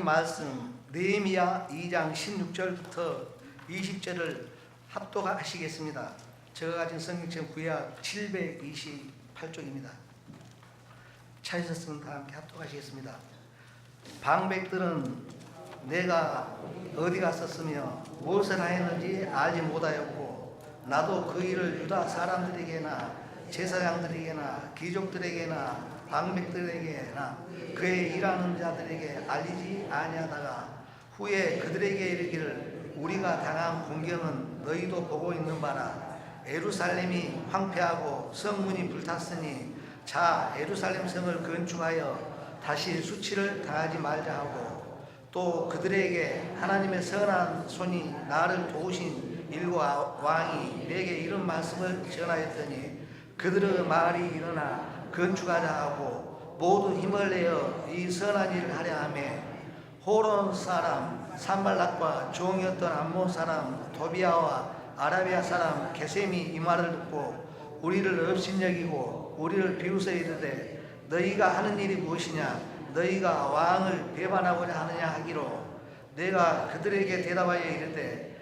말씀 느헤미야 2장 16절부터 20절을 합독하시겠습니다. 제가 가진 성경책 구약 728쪽입니다. 찾으셨으면 다 함께 합독하시겠습니다. 방백들은 내가 어디 갔었으며 무엇을 하였는지 알지 못하였고 나도 그 일을 유다 사람들에게나 제사장들에게나 귀족들에게나 방백들에게나 그의 일하는 자들에게 알리지 아니하다가 후에 그들에게 이르기를 우리가 당한 공경은 너희도 보고 있는 바라. 예루살렘이 황폐하고 성문이 불탔으니 자 예루살렘 성을 건축하여 다시 수치를 당하지 말자 하고 또 그들에게 하나님의 선한 손이 나를 도우신 일과 왕이 내게 이런 말씀을 전하였더니 그들의 말이 일어나 건축하자 하고 모두 힘을 내어 이 선한 일을 하려 하며 호론 사람 산발락과 종이었던 암몬 사람 도비아와 아라비아 사람 게셈이 이 말을 듣고 우리를 업신여기고 우리를 비웃어 이르되 너희가 하는 일이 무엇이냐 너희가 왕을 배반하고자 하느냐 하기로 내가 그들에게 대답하여 이르되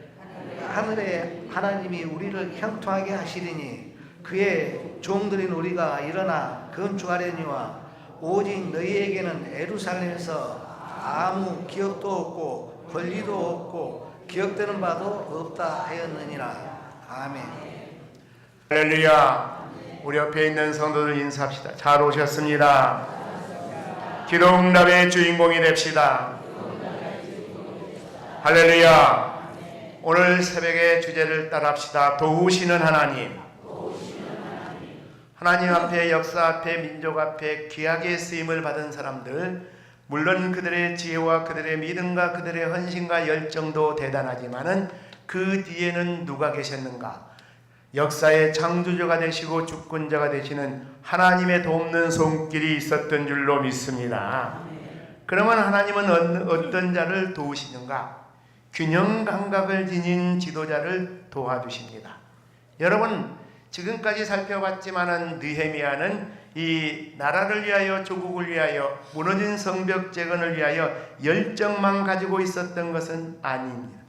하늘의 하나님이 우리를 형통하게 하시리니 그의 종들인 우리가 일어나 건축하려니와 오직 너희에게는 예루살렘에서 아무 기업도 없고 권리도 없고 기억되는 바도 없다 하였느니라. 아멘. 할렐루야. 우리 옆에 있는 성도들 인사합시다. 잘 오셨습니다. 기도응답의 주인공이 됩시다. 할렐루야. 오늘 새벽의 주제를 따라합시다. 도우시는 하나님. 하나님 앞에, 역사 앞에, 민족 앞에 귀하게 쓰임을 받은 사람들, 물론 그들의 지혜와 그들의 믿음과 그들의 헌신과 열정도 대단하지만은 그 뒤에는 누가 계셨는가? 역사의 창조자가 되시고 주권자가 되시는 하나님의 돕는 손길이 있었던 줄로 믿습니다. 그러면 하나님은 어떤 자를 도우시는가? 균형 감각을 지닌 지도자를 도와주십니다. 여러분, 지금까지 살펴봤지만은 느헤미야는 이 나라를 위하여 조국을 위하여 무너진 성벽 재건을 위하여 열정만 가지고 있었던 것은 아닙니다.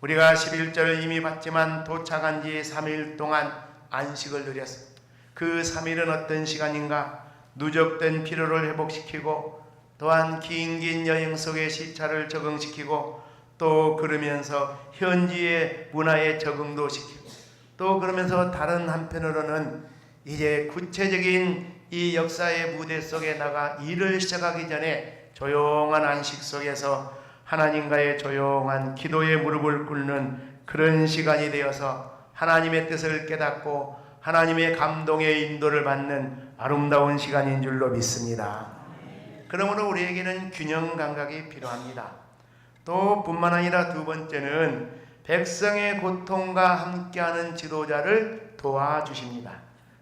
우리가 11절을 이미 봤지만 도착한 지 3일 동안 안식을 누렸습니다. 그 3일은 어떤 시간인가? 누적된 피로를 회복시키고 또한 긴 여행 속의 시차를 적응시키고 또 그러면서 현지의 문화에 적응도 시키고 또 그러면서 다른 한편으로는 이제 구체적인 이 역사의 무대 속에 나가 일을 시작하기 전에 조용한 안식 속에서 하나님과의 조용한 기도의 무릎을 꿇는 그런 시간이 되어서 하나님의 뜻을 깨닫고 하나님의 감동의 인도를 받는 아름다운 시간인 줄로 믿습니다. 그러므로 우리에게는 균형 감각이 필요합니다. 또 뿐만 아니라 두 번째는 백성의 고통과 함께하는 지도자를 도와주십니다.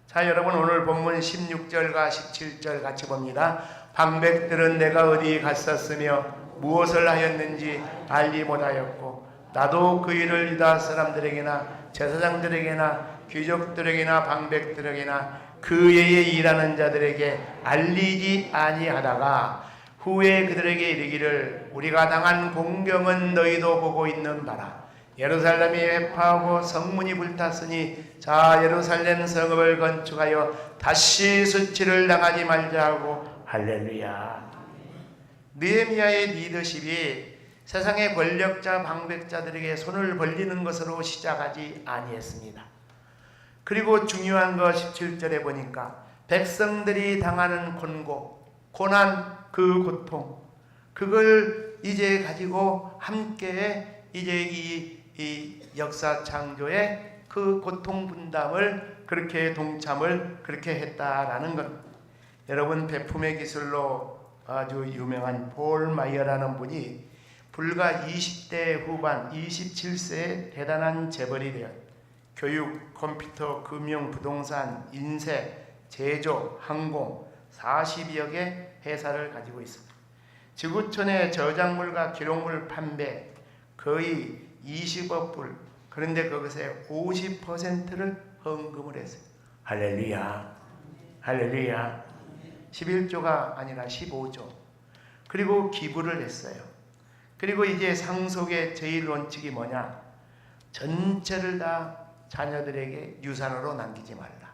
자, 여러분 오늘 본문 16절과 17절 같이 봅니다. 방백들은 내가 어디 갔었으며 무엇을 하였는지 알지 못하였고 나도 그 일을 유다 사람들에게나 제사장들에게나 귀족들에게나 방백들에게나 그 예에 일하는 자들에게 알리지 아니하다가 후에 그들에게 이르기를 우리가 당한 공경은 너희도 보고 있는 바라. 예루살렘이 회파하고 성문이 불탔으니 자 예루살렘 성읍을 건축하여 다시 수치를 당하지 말자 하고 할렐루야. 느헤미야의 리더십이 세상의 권력자 방백자들에게 손을 벌리는 것으로 시작하지 아니했습니다. 그리고 중요한 거 17절에 보니까 백성들이 당하는 고난, 그 고통, 그걸 이제 가지고 함께 이제 이 역사 창조의 그 고통 분담을 그렇게 동참을 그렇게 했다라는 것. 여러분 베품의 기술로 아주 유명한 폴 마이어라는 분이 불과 20대 후반 27세에 대단한 재벌이 되었 교육, 컴퓨터, 금융, 부동산, 인쇄, 제조, 항공 40여 개 회사를 가지고 있습니다. 지구촌의 저작물과 기록물 판매 거의 20억 불, 그런데 그것의 50%를 헌금을 했어요. 할렐루야. 할렐루야. 11조가 아니라 15조. 그리고 기부를 했어요. 그리고 이제 상속의 제일 원칙이 뭐냐? 전체를 다 자녀들에게 유산으로 남기지 말라.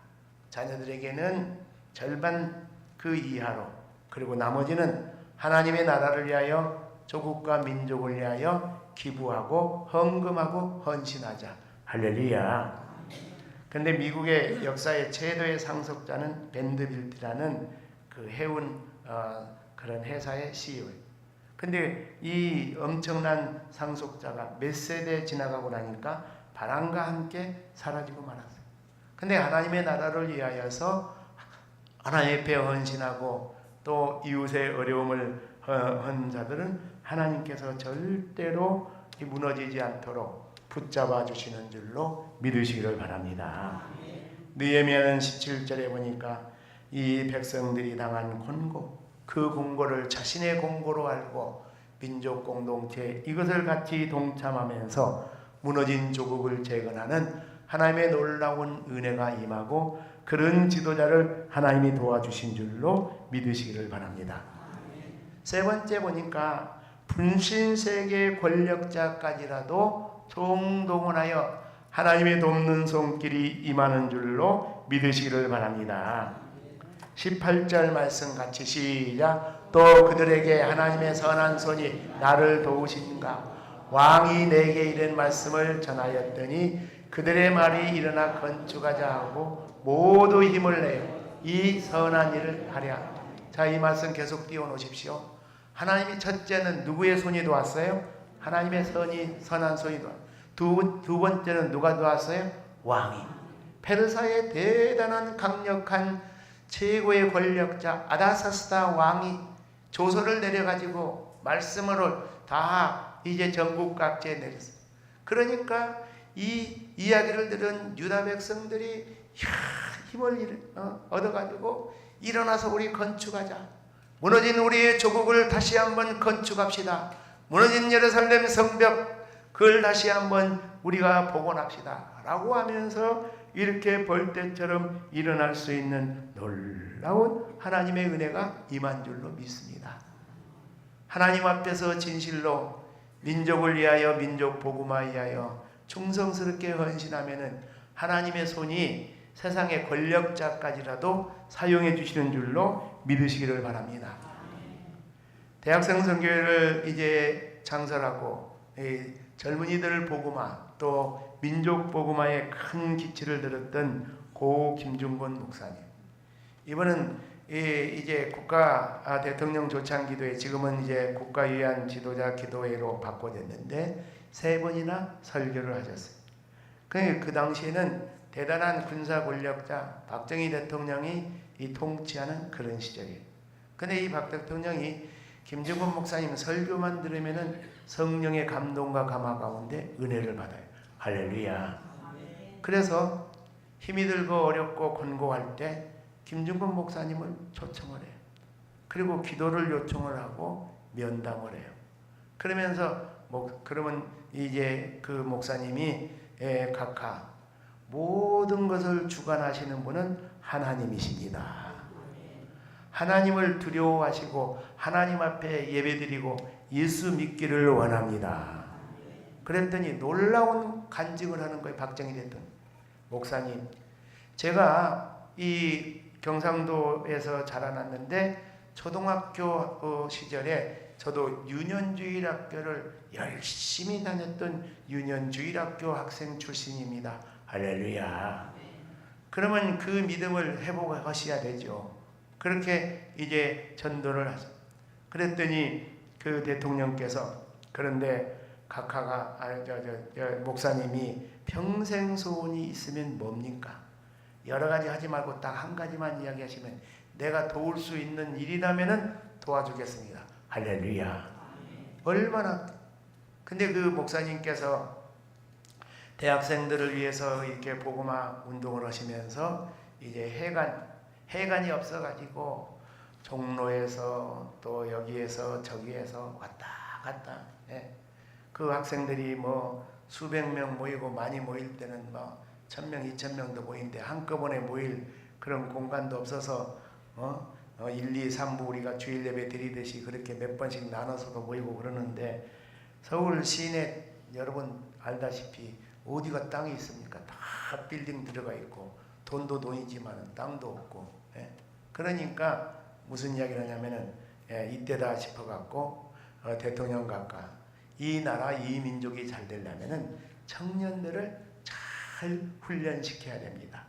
자녀들에게는 절반 그 이하로, 그리고 나머지는 하나님의 나라를 위하여 조국과 민족을 위하여 기부하고 헌금하고 헌신하자. 할렐루야. 근데 미국의 역사의 최대의 상속자는 밴드빌트라는 그 해운 그런 회사의 CEO. 근데 이 엄청난 상속자가 몇 세대 지나가고 나니까 바람과 함께 사라지고 말았어요. 근데 하나님의 나라를 위하여서 하나님 앞에 헌신하고 또 이웃의 어려움을 한 자들은 하나님께서 절대로 무너지지 않도록 붙잡아 주시는 줄로 믿으시기를 바랍니다. 느헤미야는 17절에 보니까 이 백성들이 당한 곤고, 그 공고를 자신의 공고로 알고 민족 공동체 이것을 같이 동참하면서 무너진 조국을 재건하는 하나님의 놀라운 은혜가 임하고 그런 지도자를 하나님이 도와주신 줄로 믿으시기를 바랍니다. 세 번째 보니까 분신세계 권력자까지라도 총동원하여 하나님의 돕는 손길이 임하는 줄로 믿으시기를 바랍니다. 18절 말씀 같이 시작. 또 그들에게 하나님의 선한 손이 나를 도우신가 왕이 내게 이런 말씀을 전하였더니 그들의 말이 일어나 건축하자 하고 모두 힘을 내어 이 선한 일을 하랴. 자, 이 말씀 계속 띄워놓으십시오. 하나님이 첫째는 누구의 손이 도왔어요? 하나님의 선한 손이 도왔어요. 두 번째는 누가 도왔어요? 왕이. 페르사의 대단한 강력한 최고의 권력자 아다사스다 왕이 조서를 내려가지고 말씀으로 다 이제 전국 각지에 내렸어요. 그러니까 이 이야기를 들은 유다 백성들이 힘을 얻어가지고 일어나서 우리 건축하자. 무너진 우리의 조국을 다시 한번 건축합시다. 무너진 예루살렘 성벽 그걸 다시 한번 우리가 복원합시다 라고 하면서 이렇게 벌떼처럼 일어날 수 있는 놀라운 하나님의 은혜가 임한 줄로 믿습니다. 하나님 앞에서 진실로 민족을 위하여 민족 복음화 위하여 충성스럽게 헌신하면은 하나님의 손이 세상의 권력자까지라도 사용해 주시는 줄로 믿으시기를 바랍니다. 대학생 선교회를 이제 창설하고 젊은이들 복음화 또 민족 복음화에 큰 기치를 들었던 고 김중곤 목사님. 이번은 이제 국가 대통령 조창 기도회, 지금은 이제 국가위안 지도자 기도회로 바꿔졌는데 3번이나 설교를 하셨어요. 그 당시에는 대단한 군사 권력자 박정희 대통령이 통치하는 그런 시절이에요. 근데 이 박 대통령이 김중곤 목사님 설교만 들으면은 성령의 감동과 감화 가운데 은혜를 받아요. 할렐루야. 그래서 힘이 들고 어렵고 곤고할 때 김중곤 목사님을 초청을 해요. 그리고 기도를 요청을 하고 면담을 해요. 그러면서 그러면 이제 그 목사님이 각하 모든 것을 주관하시는 분은 하나님이십니다. 하나님을 두려워하시고 하나님 앞에 예배드리고 예수 믿기를 원합니다. 그랬더니 놀라운 간증을 하는 거예요. 박정희 대통령. 목사님, 제가 이 경상도에서 자라났는데 초등학교 시절에 저도 유년주일학교를 열심히 다녔던 유년주일학교 학생 출신입니다. 할렐루야. 그러면 그 믿음을 회복하셔야 되죠. 그렇게 이제 전도를 하죠. 그랬더니 그 대통령께서 그런데 각하가 목사님이 평생 소원이 있으면 뭡니까? 여러 가지 하지 말고 딱 한 가지만 이야기하시면 내가 도울 수 있는 일이라면은 도와주겠습니다. 할렐루야. 얼마나. 근데 그 목사님께서 대학생들을 위해서 이렇게 복음화 운동을 하시면서 이제 해관이 없어가지고 종로에서 또 여기에서 저기에서 왔다 갔다. 그 학생들이 뭐 수백 명 모이고 많이 모일 때는 뭐 1000명, 2000명도 모이는데 한꺼번에 모일 그런 공간도 없어서 1, 2, 3부 우리가 주일 예배 드리듯이 그렇게 몇 번씩 나눠서도 모이고 그러는데 서울 시내 여러분 알다시피 어디가 땅이 있습니까? 다 빌딩 들어가 있고 돈도 돈이지만 땅도 없고 그러니까 무슨 이야기를 하냐면은 이때다 싶어갖고 대통령 각하 이 나라 이 민족이 잘 되려면은 청년들을 잘 훈련시켜야 됩니다.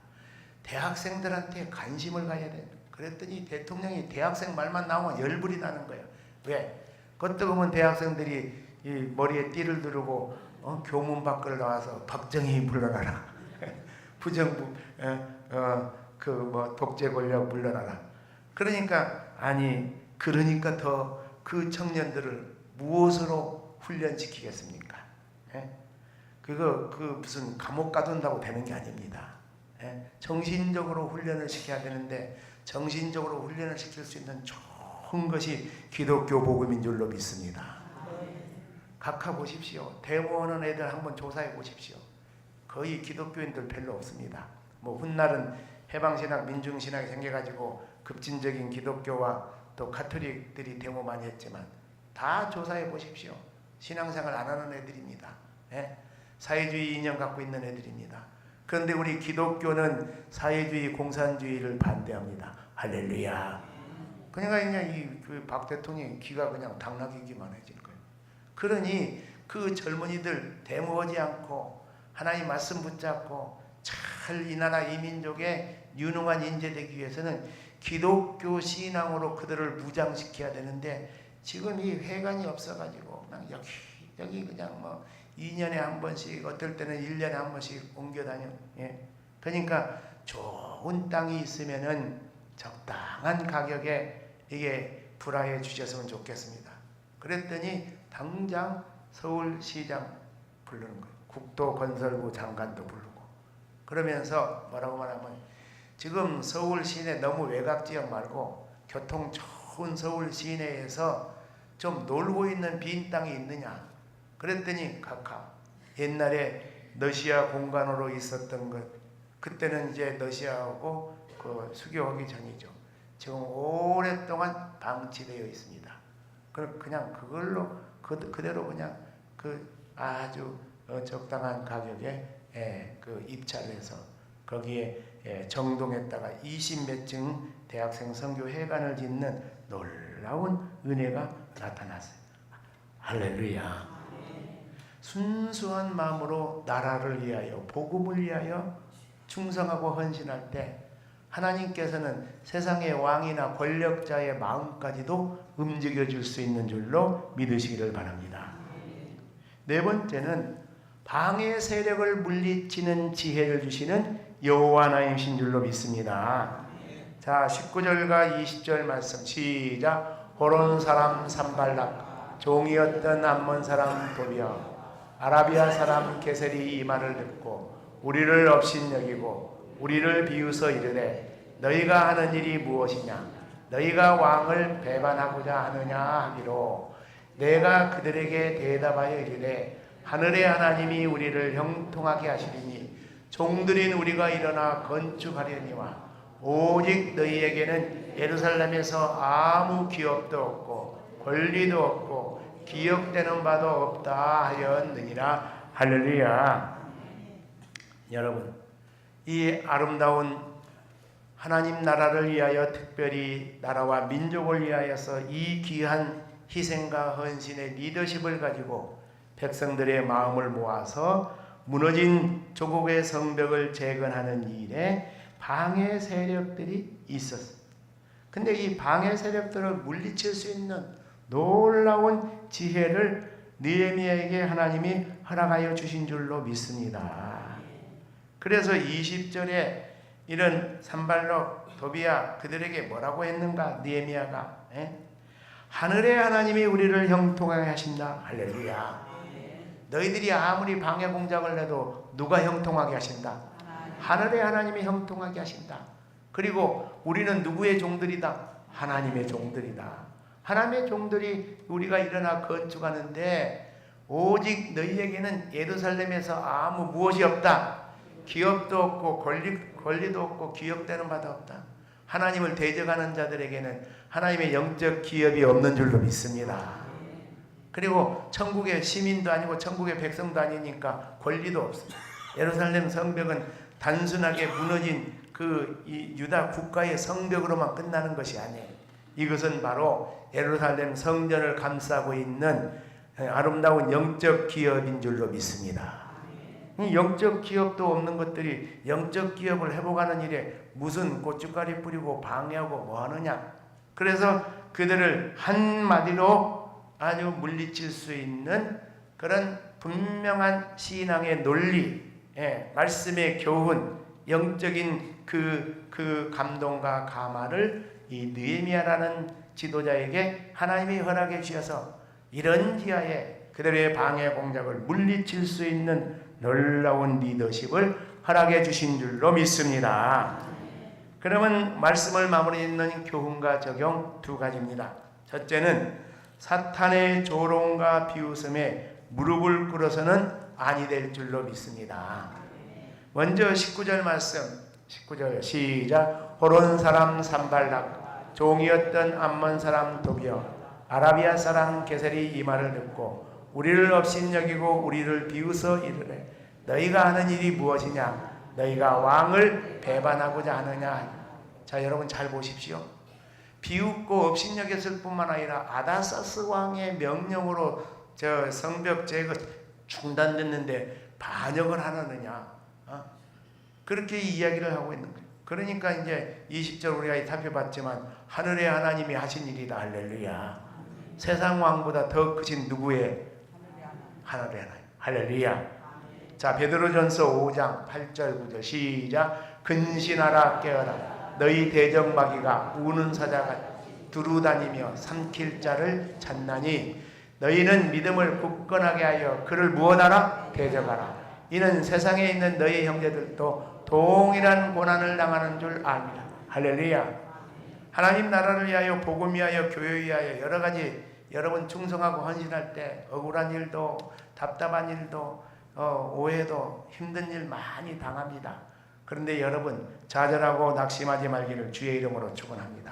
대학생들한테 관심을 가야 됩니다. 그랬더니 대통령이 대학생 말만 나오면 열불이 나는 거예요. 왜? 그것도 보면 대학생들이 이 머리에 띠를 두르고 교문 밖을 나와서 박정희 물러나라. 부정부 독재 권력 물러나라. 그러니까 더 그 청년들을 무엇으로 훈련시키겠습니까? 그 무슨 감옥 가둔다고 되는 게 아닙니다. 정신적으로 훈련을 시켜야 되는데 정신적으로 훈련을 시킬 수 있는 좋은 것이 기독교 복음인 줄로 믿습니다. 각하 보십시오. 데모하는 애들 한번 조사해 보십시오. 거의 기독교인들 별로 없습니다. 뭐 훗날은 해방신학, 민중신학이 생겨가지고 급진적인 기독교와 또 가톨릭들이 데모 많이 했지만 다 조사해 보십시오. 신앙생활 안 하는 애들입니다. 사회주의 이념 갖고 있는 애들입니다. 그런데 우리 기독교는 사회주의, 공산주의를 반대합니다. 할렐루야. 그러니까 그냥 박 대통령이 기가 그냥 당나귀기만 해질 거예요. 그러니 그 젊은이들 데모하지 않고 하나님 말씀 붙잡고 잘 이 나라 이 민족의 유능한 인재 되기 위해서는 기독교 신앙으로 그들을 무장시켜야 되는데 지금 이 회관이 없어가지고 그냥 여기 그냥 뭐 2년에 한 번씩 어떨 때는 1년에 한 번씩 옮겨 다녀. 그러니까 좋은 땅이 있으면은 적당한 가격에 이게 불화해 주셨으면 좋겠습니다. 그랬더니 당장 서울시장 부르는 거예요. 국토건설부 장관도 부르고 그러면서 뭐라고 말하면 지금 서울 시내 너무 외곽 지역 말고 교통 좋은 서울 시내에서 좀 놀고 있는 빈 땅이 있느냐. 그랬더니 각하 옛날에 러시아 공간으로 있었던 것 그때는 이제 러시아하고 그 수교하기 전이죠. 지금 오랫동안 방치되어 있습니다. 그냥 그걸로 그대로 그냥 그 아주 적당한 가격에 그 입찰을 해서 거기에 정동에다가 20몇 층 대학생 선교 회관을 짓는 놀라운 은혜가 나타났어요. 할렐루야. 순수한 마음으로 나라를 위하여 복음을 위하여 충성하고 헌신할 때 하나님께서는 세상의 왕이나 권력자의 마음까지도 움직여 줄 수 있는 줄로 믿으시기를 바랍니다. 네 번째는 방해 세력을 물리치는 지혜를 주시는 여호와 하나님이신 줄로 믿습니다. 자, 19절과 20절 말씀 시작. 호론 사람 산발락, 종이었던 암몬 사람 도비아, 아라비아 사람 게셀이 이 말을 듣고 우리를 업신여기고 우리를 비웃어 이르되 너희가 하는 일이 무엇이냐? 너희가 왕을 배반하고자 하느냐 하기로 내가 그들에게 대답하여 이르되 하늘의 하나님이 우리를 형통하게 하시리니 종들인 우리가 일어나 건축하려니와 오직 너희에게는 예루살렘에서 아무 기업도 없고 권리도 없고 기억되는 바도 없다 하였느니라. 할렐루야. 여러분, 이 아름다운 하나님 나라를 위하여 특별히 나라와 민족을 위하여서 이 귀한 희생과 헌신의 리더십을 가지고 백성들의 마음을 모아서 무너진 조국의 성벽을 재건하는 일에 방해 세력들이 있었어요. 근데 이 방해 세력들을 물리칠 수 있는 놀라운 지혜를 느헤미야에게 하나님이 허락하여 주신 줄로 믿습니다. 그래서 20절에 이런 산발락, 도비야 그들에게 뭐라고 했는가? 느헤미야가 하늘의 하나님이 우리를 형통하게 하신다. 할렐루야. 너희들이 아무리 방해 공작을 해도 누가 형통하게 하신다? 하늘의 하나님이 형통하게 하신다. 그리고 우리는 누구의 종들이다? 하나님의 종들이다. 하나님의 종들이 우리가 일어나 건축하는데 오직 너희에게는 예루살렘에서 아무 무엇이 없다. 기업도 없고 권리도 없고 기업되는 바도 없다. 하나님을 대적하는 자들에게는 하나님의 영적 기업이 없는 줄로 믿습니다. 그리고 천국의 시민도 아니고 천국의 백성도 아니니까 권리도 없습니다. 예루살렘 성벽은 단순하게 무너진 그 유다 국가의 성벽으로만 끝나는 것이 아니에요. 이것은 바로 예루살렘 성전을 감싸고 있는 아름다운 영적 기업인 줄로 믿습니다. 이 영적 기업도 없는 것들이 영적 기업을 회복하는 일에 무슨 고춧가루 뿌리고 방해하고 뭐 하느냐. 그래서 그들을 한마디로 아주 물리칠 수 있는 그런 분명한 신앙의 논리, 말씀의 교훈, 영적인 그 감동과 감화를 이 느헤미야라는 지도자에게 하나님이 허락해 주셔서 이런 지하에 그들의 방해 공작을 물리칠 수 있는 놀라운 리더십을 허락해 주신 줄로 믿습니다. 그러면 말씀을 마무리 짓는 교훈과 적용 두 가지입니다. 첫째는 사탄의 조롱과 비웃음에 무릎을 꿇어서는 아니 될 줄로 믿습니다. 먼저 19절 말씀, 19절 시작. 호론 사람 산발락, 종이었던 암몬 사람 도비어, 아라비아 사람 게셀이 이 말을 듣고 우리를 업신여기고 우리를 비웃어 이르되 너희가 하는 일이 무엇이냐? 너희가 왕을 배반하고자 하느냐? 자, 여러분 잘 보십시오. 비웃고 업신여겼을 뿐만 아니라 아다사스 왕의 명령으로 저 성벽 제거 중단됐는데 반역을 하느냐? 그렇게 이야기를 하고 있는 거예요. 그러니까 이제 20절 우리가 살펴봤지만 하늘의 하나님이 하신 일이다. 할렐루야. 세상 왕보다 더 크신 누구의? 하늘의 하나님. 할렐루야. 자, 베드로전서 5장 8절 9절 시작. 근신하라 깨어라. 너희 대적마귀가 우는 사자가 두루다니며 삼킬 자를 찾나니 너희는 믿음을 굳건하게 하여 그를 무엇하라? 대적하라. 이는 세상에 있는 너희 형제들도 동일한 고난을 당하는 줄 압니다. 할렐루야. 하나님 나라를 위하여 복음 위하여 교회 위하여 여러 가지 여러분 충성하고 헌신할 때 억울한 일도 답답한 일도 오해도 힘든 일 많이 당합니다. 그런데 여러분 좌절하고 낙심하지 말기를 주의 이름으로 축원합니다.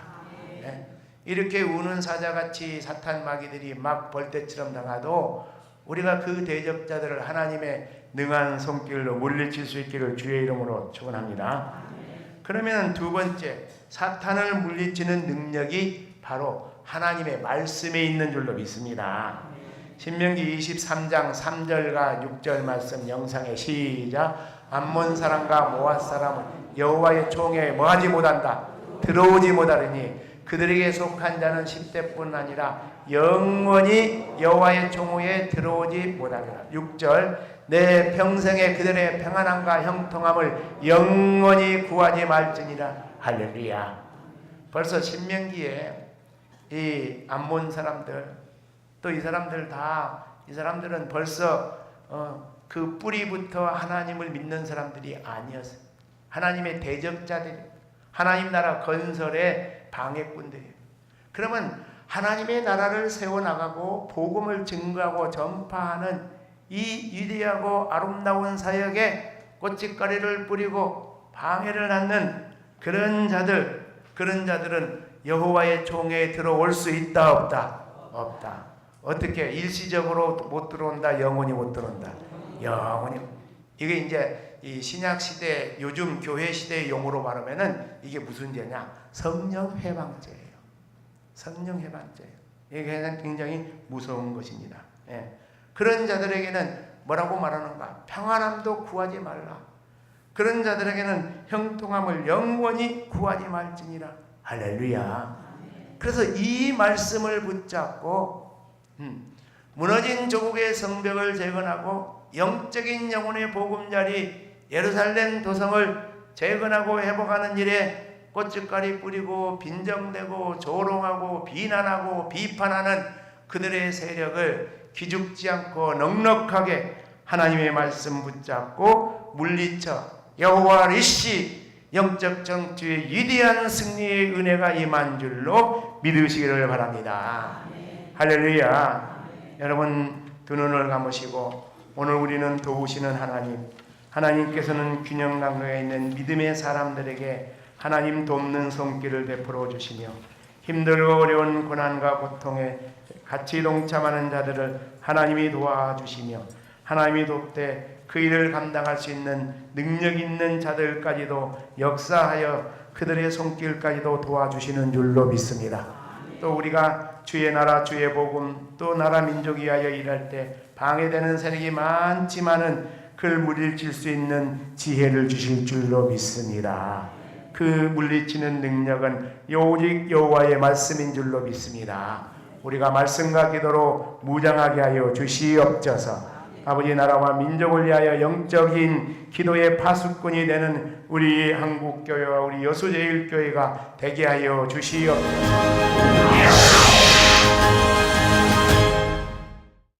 네. 이렇게 우는 사자같이 사탄 마귀들이 막 벌떼처럼 당하도 우리가 그 대적자들을 하나님의 능한 손길로 물리칠 수 있기를 주의 이름으로 축원합니다. 그러면 두 번째, 사탄을 물리치는 능력이 바로 하나님의 말씀에 있는 줄로 믿습니다. 신명기 23장 3절과 6절 말씀 영상에 시작. 암몬 사람과 모압 사람은 여호와의 총에 뭐하지 못한다. 들어오지 못하리니 그들에게 속한 자는 10대뿐 아니라 영원히 여호와의 총후에 들어오지 못하리라. 6절 내 평생에 그들의 평안함과 형통함을 영원히 구하지 말지니라. 할렐루야. 벌써 신명기에 이 암몬 사람들 또 이 사람들은 벌써 그 뿌리부터 하나님을 믿는 사람들이 아니었어요. 하나님의 대적자들이 하나님 나라 건설의 방해꾼들이에요. 그러면 하나님의 나라를 세워나가고 복음을 증거하고 전파하는 이 위대하고 아름다운 사역에 고춧가루를 뿌리고 방해를 하는 그런 자들은 여호와의 총회에 들어올 수 있다 없다? 없다. 어떻게? 일시적으로 못 들어온다. 영원히 못 들어온다. 영원히. 이게 이제 이 신약 시대 요즘 교회 시대의 용어로 말하면은 이게 무슨 죄냐? 성령 해방죄예요. 성령 해방죄예요. 이게 굉장히 무서운 것입니다. 예. 그런 자들에게는 뭐라고 말하는가? 평안함도 구하지 말라. 그런 자들에게는 형통함을 영원히 구하지 말지니라. 할렐루야. 그래서 이 말씀을 붙잡고 무너진 조국의 성벽을 재건하고 영적인 영혼의 보금자리 예루살렘 도성을 재건하고 회복하는 일에 고춧가루 뿌리고 빈정대고 조롱하고 비난하고 비판하는 그들의 세력을 기죽지 않고 넉넉하게 하나님의 말씀 붙잡고 물리쳐 여호와 리시 영적 정치의 위대한 승리의 은혜가 임한 줄로 믿으시기를 바랍니다. 할렐루야. 여러분 두 눈을 감으시고 오늘 우리는 도우시는 하나님께서는 균형 감각에 있는 믿음의 사람들에게 하나님 돕는 손길을 베풀어 주시며 힘들고 어려운 고난과 고통에 같이 동참하는 자들을 하나님이 도와주시며 하나님이 돕되 그 일을 감당할 수 있는 능력 있는 자들까지도 역사하여 그들의 손길까지도 도와주시는 줄로 믿습니다. 또 우리가 주의 나라 주의 복음 또 나라 민족 위하여 일할 때 방해되는 세력이 많지만은 그를 물리칠 수 있는 지혜를 주실 줄로 믿습니다. 그 물리치는 능력은 오직 여호와의 말씀인 줄로 믿습니다. 우리가 말씀과 기도로 무장하게 하여 주시옵소서. 아버지 나라와 민족을 위하여 영적인 기도의 파수꾼이 되는 우리 한국교회와 우리 여수제일교회가 되게 하여 주시옵소서.